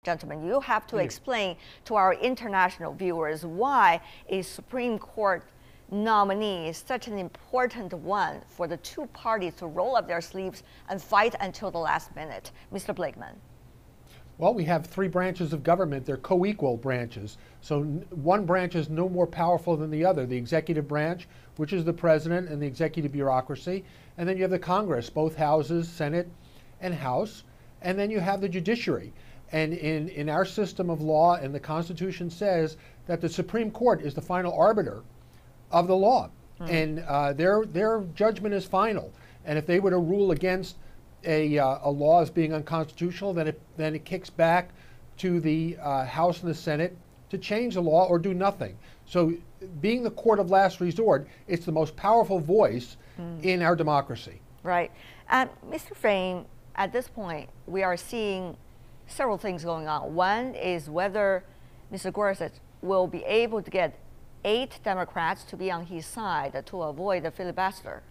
gentlemen, you have to explain to our international viewers why a Supreme Court nominee is such an important one for the two parties to roll up their sleeves and fight until the last minute. Mr. Blakeman. Well, we have three branches of government. They're co-equal branches. So one branch is no more powerful than the other. The executive branch, which is the president and the executive bureaucracy. And then you have the Congress, both houses, Senate and House. And then you have the judiciary. And in our system of law, and the Constitution says that the Supreme Court is the final arbiter of the law. And their judgment is final. And if they were to rule against a law as being unconstitutional, then it kicks back to the House and the Senate to change the law or do nothing. So being the court of last resort, it's the most powerful voice in our democracy. Right. Mr. Fein, at this point, we are seeing several things going on. One is whether Mr. Gorsuch will be able to get 8 Democrats to be on his side to avoid a filibuster.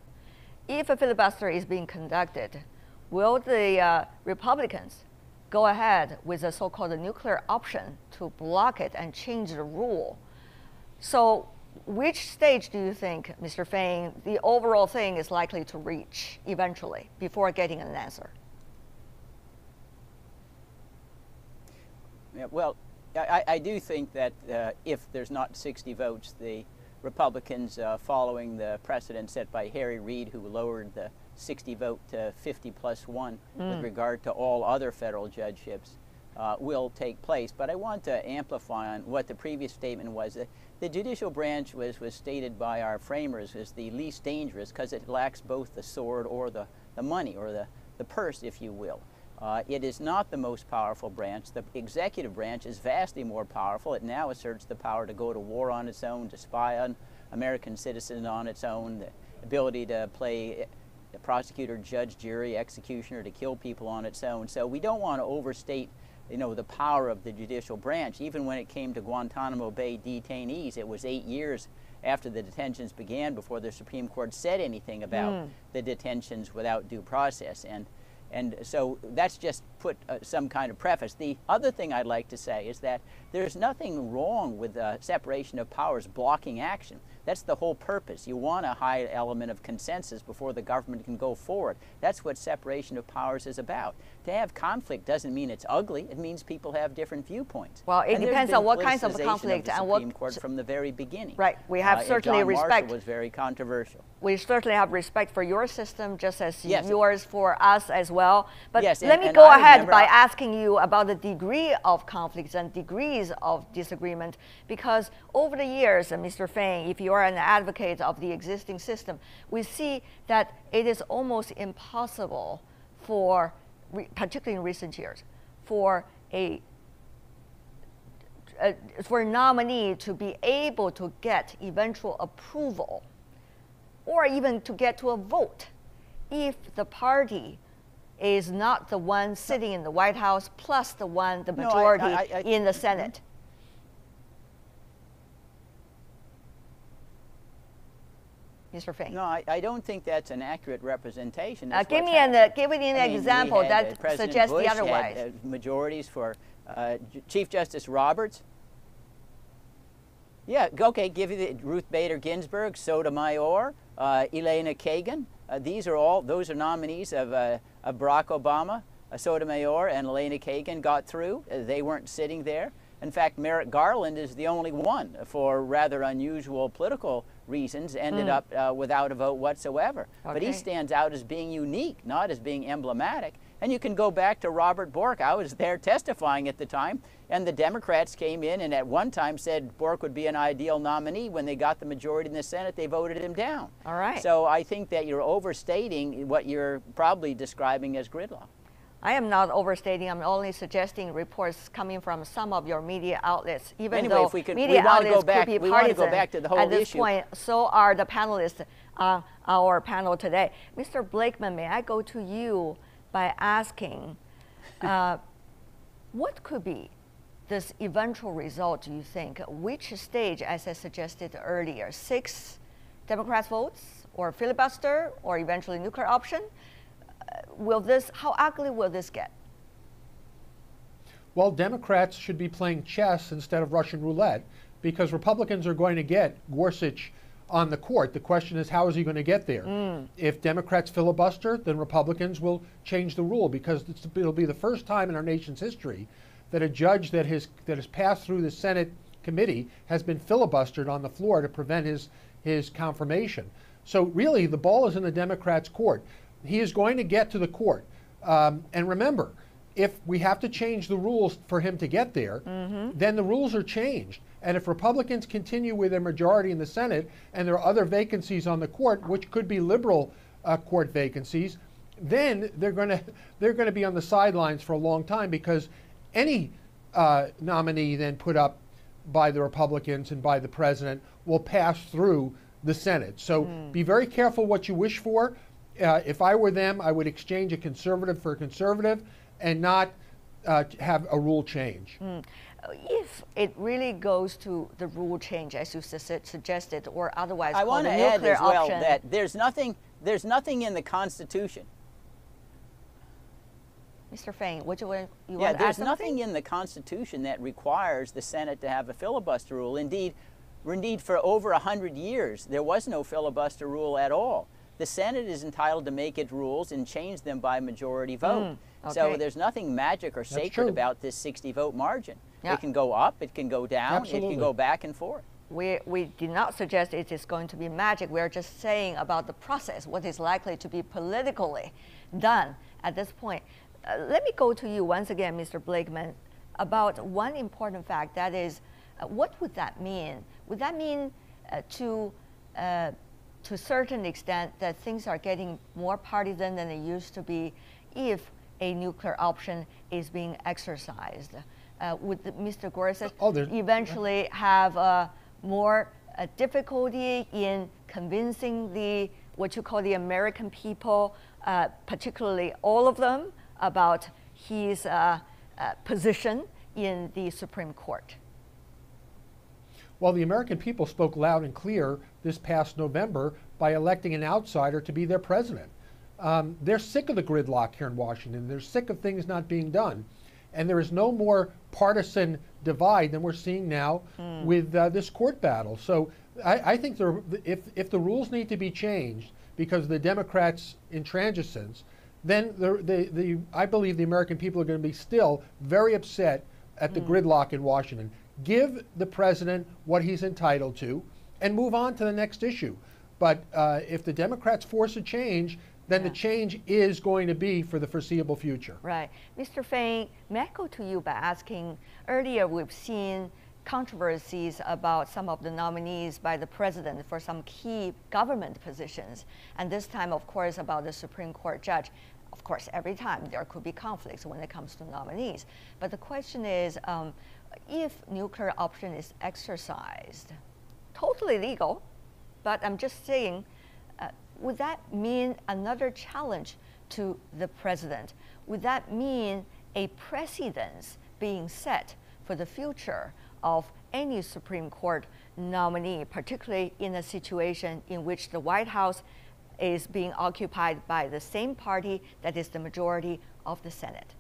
If a filibuster is being conducted, will the Republicans go ahead with the so-called nuclear option to block it and change the rule? So which stage do you think, Mr. Fein, the overall thing is likely to reach eventually before getting an answer? Yeah, well, I do think that if there's not 60 votes, the Republicans, following the precedent set by Harry Reid, who lowered the 60 vote to 50+1 with regard to all other federal judgeships, will take place. But I want to amplify on what the previous statement was. The judicial branch was stated by our framers as the least dangerous because it lacks both the sword or the money, or the purse, if you will. It is not the most powerful branch. The executive branch is vastly more powerful. It now asserts the power to go to war on its own, to spy on American citizens on its own, the ability to play the prosecutor, judge, jury, executioner, to kill people on its own. So we don't want to overstate, the power of the judicial branch. Even when it came to Guantanamo Bay detainees, it was 8 years after the detentions began before the Supreme Court said anything about the detentions without due process. And so that's just put some kind of preface. The other thing I'd like to say is that there's nothing wrong with separation of powers blocking action. That's the whole purpose. You want a high element of consensus before the government can go forward. That's what separation of powers is about. To have conflict doesn't mean it's ugly. It means people have different viewpoints. Well, it depends on what kinds of conflict and what Supreme Court from the very beginning. Right. We have certainly John respect. Marshall was very controversial. We certainly have respect for your system, just as yours for us as well. But let me and go ahead by asking you about the degree of conflicts and degrees of disagreement, because over the years, Mr. Fein, if you are an advocate of the existing system, we see that it is almost impossible for, particularly in recent years, for a nominee to be able to get eventual approval or even to get to a vote if the party is not the one sitting in the White House plus the majority in the Senate. Mr. Fein. No, I don't think that's an accurate representation. Give me an example that suggests the otherwise. Had majorities for Chief Justice Roberts. Yeah, okay, give you the Ruth Bader Ginsburg, Sotomayor, Elena Kagan. Those are nominees of Barack Obama. Sotomayor and Elena Kagan got through. They weren't sitting there. In fact, Merrick Garland is the only one, for rather unusual political reasons, ended up without a vote whatsoever. Okay. But he stands out as being unique, not as being emblematic. And you can go back to Robert Bork. I was there testifying at the time, and the Democrats came in and at one time said Bork would be an ideal nominee. When they got the majority in the Senate, they voted him down. All right. So I think that you're overstating what you're probably describing as gridlock. I am not overstating. I'm only suggesting reports coming from some of your media outlets. Even though media outlets could be partisan, we want to go back to the whole at this issue. point, so are the panelists on our panel today. Mr. Blakeman, may I go to you by asking, what could be this eventual result, do you think? Which stage, as I suggested earlier, 6 Democrats votes, or filibuster, or eventually nuclear option? How ugly will this get? Well, Democrats should be playing chess instead of Russian roulette, because Republicans are going to get Gorsuch on the court. The question is, how is he going to get there? If Democrats filibuster, then Republicans will change the rule, because it'll be the first time in our nation's history that a judge that has passed through the Senate committee has been filibustered on the floor to prevent his confirmation. So really, the ball is in the Democrats' court. He is going to get to the court. And remember, if we have to change the rules for him to get there, then the rules are changed. And if Republicans continue with their majority in the Senate and there are other vacancies on the court, which could be liberal court vacancies, then they're going to be on the sidelines for a long time, because any nominee then put up by the Republicans and by the president will pass through the Senate. So be very careful what you wish for. If I were them, I would exchange a conservative for a conservative and not have a rule change. If it really goes to the rule change, as you suggested, or otherwise, I want to add as well that there's nothing in the Constitution. Mr. Fein, what you want to Yeah, add there's something? nothing in the Constitution that requires the Senate to have a filibuster rule. Indeed, for over 100 years, there was no filibuster rule at all. The Senate is entitled to make its rules and change them by majority vote. So there's nothing magic or sacred about this 60-vote margin. Yeah. It can go up, it can go down, Absolutely. it can go back and forth. We did not suggest it is going to be magic. We're just saying about the process, what is likely to be politically done at this point. Let me go to you once again, Mr. Blakeman, about one important fact, that is, what would that mean? Would that mean to a certain extent that things are getting more partisan than they used to be if a nuclear option is being exercised? Would Mr. Gorsuch eventually have more difficulty in convincing what you call the American people, particularly all of them, about his position in the Supreme Court? Well, the American people spoke loud and clear this past November by electing an outsider to be their president. They're sick of the gridlock here in Washington. They're sick of things not being done. And there is no more partisan divide than we're seeing now with this court battle. So I think if the rules need to be changed because of the Democrats' intransigence, then I believe the American people are going to be still very upset at the gridlock in Washington. Give the president what he's entitled to and move on to the next issue. But if the Democrats force a change, then the change is going to be for the foreseeable future. Right. Mr. Fein, may I go to you by asking, earlier we've seen controversies about some of the nominees by the president for some key government positions. And this time, of course, about the Supreme Court judge. Of course, every time there could be conflicts when it comes to nominees. But the question is, if nuclear option is exercised, totally legal, but I'm just saying, would that mean another challenge to the president? Would that mean a precedence being set for the future of any Supreme Court nominee, particularly in a situation in which the White House is being occupied by the same party that is the majority of the Senate?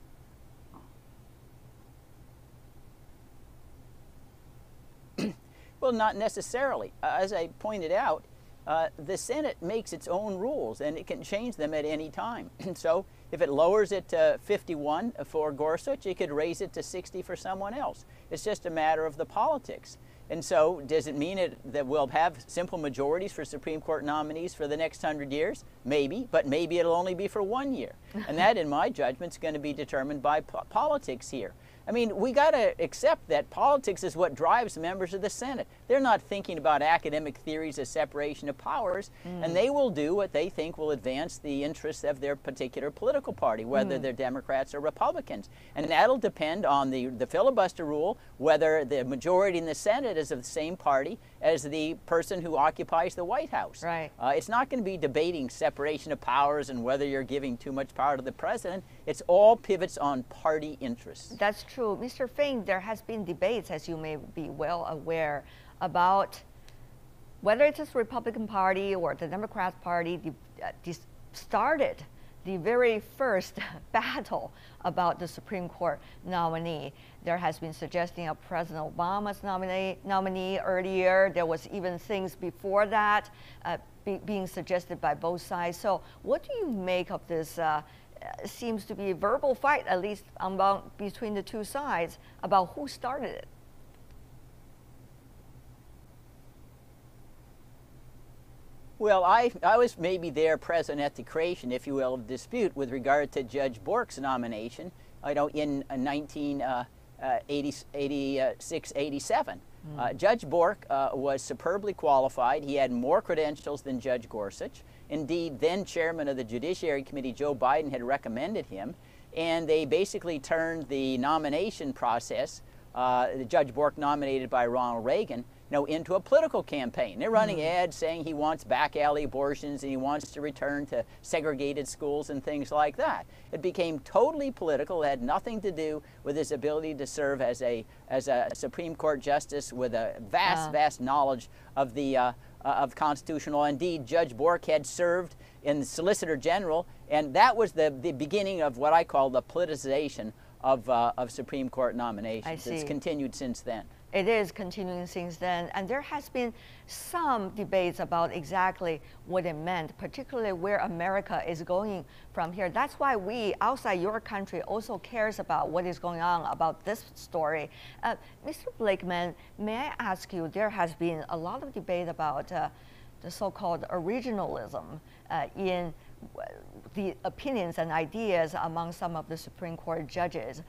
Well, not necessarily. As I pointed out, the Senate makes its own rules, and it can change them at any time. So if it lowers it to 51 for Gorsuch, it could raise it to 60 for someone else. It's just a matter of the politics. And so does it mean that we'll have simple majorities for Supreme Court nominees for the next 100 years? Maybe, but maybe it'll only be for 1 year. And that, in my judgment, is going to be determined by politics here. I mean, we got to accept that politics is what drives members of the Senate. They're not thinking about academic theories of separation of powers, and they will do what they think will advance the interests of their particular political party, whether they're Democrats or Republicans. And that'll depend on the filibuster rule, whether the majority in the Senate is of the same party as the person who occupies the White House. Right. It's not going to be debating separation of powers and whether you're giving too much power to the president. It's all pivots on party interests. That's true. Mr. Fein, there has been debates, as you may be well aware, about whether it's the Republican Party or the Democrat Party started the very first battle about the Supreme Court nominee. There has been suggesting of President Obama's nominee earlier. There was even things before that being suggested by both sides. So what do you make of this? Seems to be a verbal fight, at least between the two sides, about who started it. Well, I was maybe there present at the creation, if you will, of dispute with regard to Judge Bork's nomination, in 1986-87. Judge Bork was superbly qualified. He had more credentials than Judge Gorsuch. Indeed, then Chairman of the Judiciary Committee, Joe Biden, had recommended him. And they basically turned the nomination process, Judge Bork nominated by Ronald Reagan, into a political campaign. They're running ads saying he wants back alley abortions and he wants to return to segregated schools and things like that. It became totally political. It had nothing to do with his ability to serve as a Supreme Court justice with a vast knowledge of the of constitutional law. Indeed, Judge Bork had served in the Solicitor General, and that was the beginning of what I call the politicization of Supreme Court nominations. It's continued since then. It is continuing since then, and there has been some debates about exactly what it meant, particularly where America is going from here. That's why we, outside your country, also cares about what is going on about this story. Mr. Blakeman, may I ask you, there has been a lot of debate about the so-called originalism in the opinions and ideas among some of the Supreme Court judges.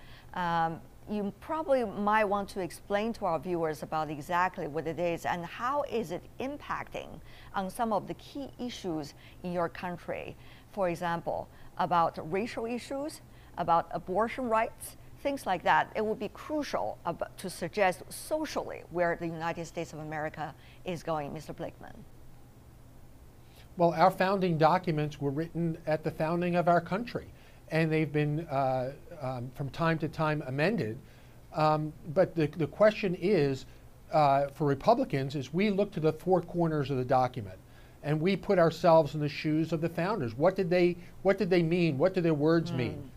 You probably might want to explain to our viewers about exactly what it is and how is it impacting on some of the key issues in your country. For example, about racial issues, about abortion rights, things like that. It would be crucial to suggest socially where the United States of America is going, Mr. Blakeman. Well, our founding documents were written at the founding of our country, and they've been from time to time amended. But the question is, for Republicans, is we look to the four corners of the document, and we put ourselves in the shoes of the founders. What did they mean? What do their words mean?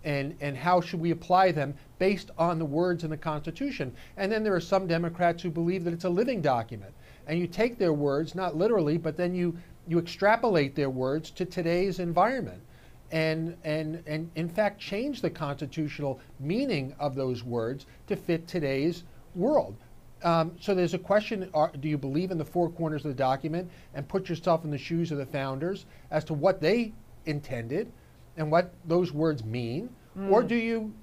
And how should we apply them based on the words in the Constitution? And then there are some Democrats who believe that it's a living document, and you take their words, not literally, but then you extrapolate their words to today's environment. And in fact change the constitutional meaning of those words to fit today's world. So there's a question, do you believe in the four corners of the document and put yourself in the shoes of the founders as to what they intended and what those words mean? Or do you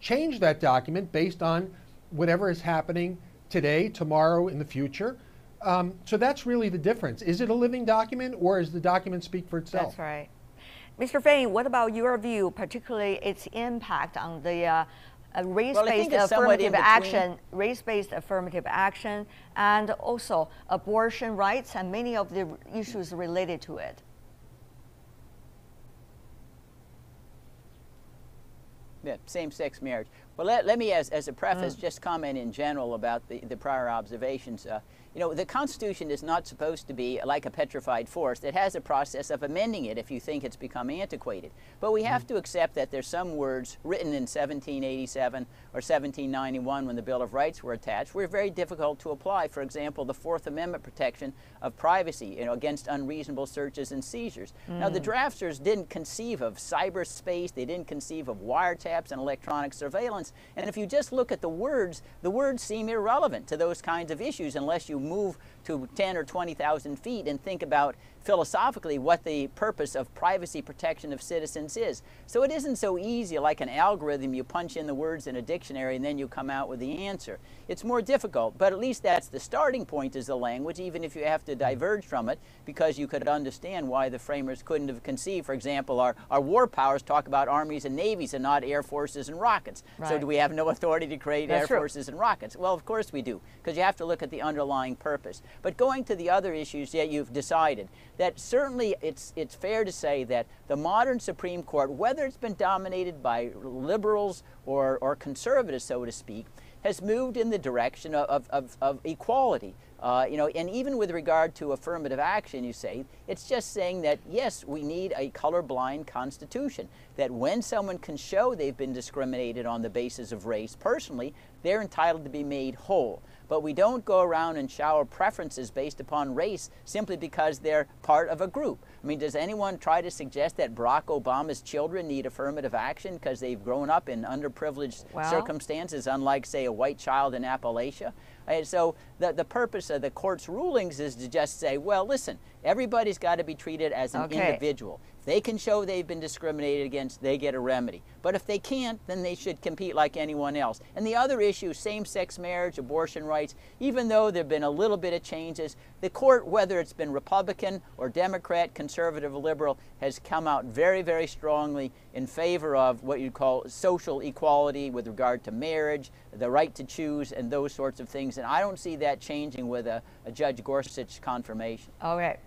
change that document based on whatever is happening today, tomorrow, in the future? So that's really the difference. Is it a living document, or does the document speak for itself? That's right. Mr. Fein, what about your view, particularly its impact on the race-based affirmative action, and also abortion rights and many of the issues related to it? Yeah, same-sex marriage. Well, let me, as a preface, just comment in general about the prior observations. You know, the Constitution is not supposed to be like a petrified forest. It has a process of amending it if you think it's become antiquated. But we have to accept that there's some words written in 1787 or 1791 when the Bill of Rights were attached were very difficult to apply. For example, the Fourth Amendment protection of privacy, against unreasonable searches and seizures. Now, the drafters didn't conceive of cyberspace. They didn't conceive of wiretaps and electronic surveillance. And if you just look at the words seem irrelevant to those kinds of issues unless you move to 10 or 20,000 feet and think about philosophically what the purpose of privacy protection of citizens is. So it isn't so easy like an algorithm. You punch in the words in a dictionary and then you come out with the answer. It's more difficult, but at least that's the starting point, is the language, even if you have to diverge from it, because you could understand why the framers couldn't have conceived. For example, our war powers talk about armies and navies and not air forces and rockets. Right. So do we have no authority to create That's air true. forces and rockets? Well, of course we do, because you have to look at the underlying purpose. But going to the other issues, yeah, you've decided that certainly it's fair to say that the modern Supreme Court, whether it's been dominated by liberals or conservatives, so to speak, has moved in the direction of equality And even with regard to affirmative action, you say, it's just saying that, yes, we need a colorblind constitution, that when someone can show they've been discriminated on the basis of race personally, they're entitled to be made whole. But we don't go around and shower preferences based upon race simply because they're part of a group. I mean, does anyone try to suggest that Barack Obama's children need affirmative action because they've grown up in underprivileged circumstances, unlike, say, a white child in Appalachia? And so the purpose of the court's rulings is to just say, well, listen, everybody's got to be treated as an individual. If they can show they've been discriminated against, they get a remedy. But if they can't, then they should compete like anyone else. And the other issue, same-sex marriage, abortion rights, even though there have been a little bit of changes, the court, whether it's been Republican or Democrat, conservative or liberal, has come out very, very strongly in favor of what you'd call social equality with regard to marriage, the right to choose, and those sorts of things. And I don't see that changing with a Judge Gorsuch confirmation. Okay.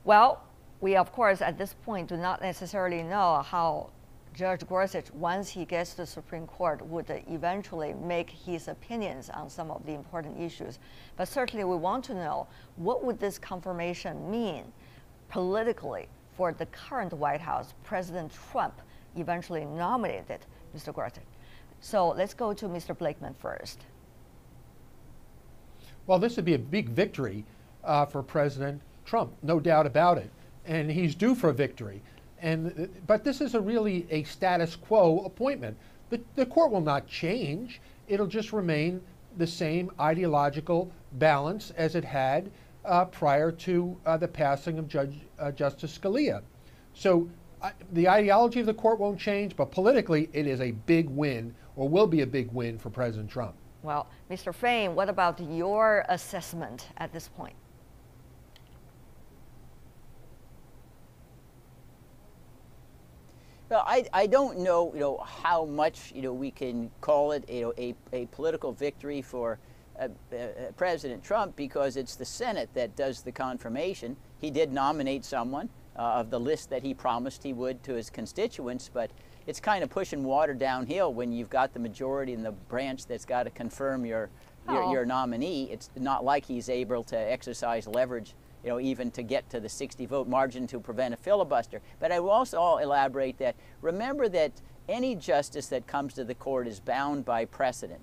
Well, we, of course, at this point do not necessarily know how Judge Gorsuch, once he gets to the Supreme Court, would eventually make his opinions on some of the important issues. But certainly we want to know, what would this confirmation mean politically for the current White House? President Trump eventually nominated Mr. Gorsuch. So let's go to Mr. Blakeman first. Well, this would be a big victory for President Trump, no doubt about it. And he's due for a victory. But this is really a status quo appointment. The court will not change. It'll just remain the same ideological balance as it had prior to the passing of Justice Scalia. So the ideology of the court won't change, but politically it is a big win, or will be a big win for President Trump. Well, Mr. Fein, what about your assessment at this point? Well, I don't know, how much, we can call it, a political victory for President Trump, because it's the Senate that does the confirmation. He did nominate someone of the list that he promised he would to his constituents, but it's kind of pushing water downhill when you've got the majority in the branch that's got to confirm your nominee. It's not like he's able to exercise leverage, even to get to the 60-vote margin to prevent a filibuster. But I will also elaborate that, remember that any justice that comes to the court is bound by precedent.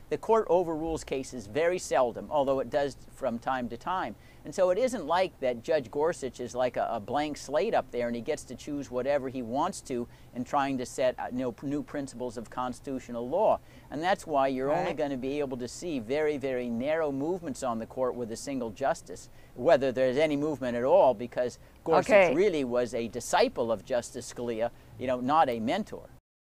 The court overrules cases very seldom, although it does from time to time. And so it isn't like that Judge Gorsuch is like a blank slate up there and he gets to choose whatever he wants to in trying to set new principles of constitutional law. And that's why you're only going to be able to see very, very narrow movements on the court with a single justice, whether there's any movement at all, because Gorsuch really was a disciple of Justice Scalia, not a mentor.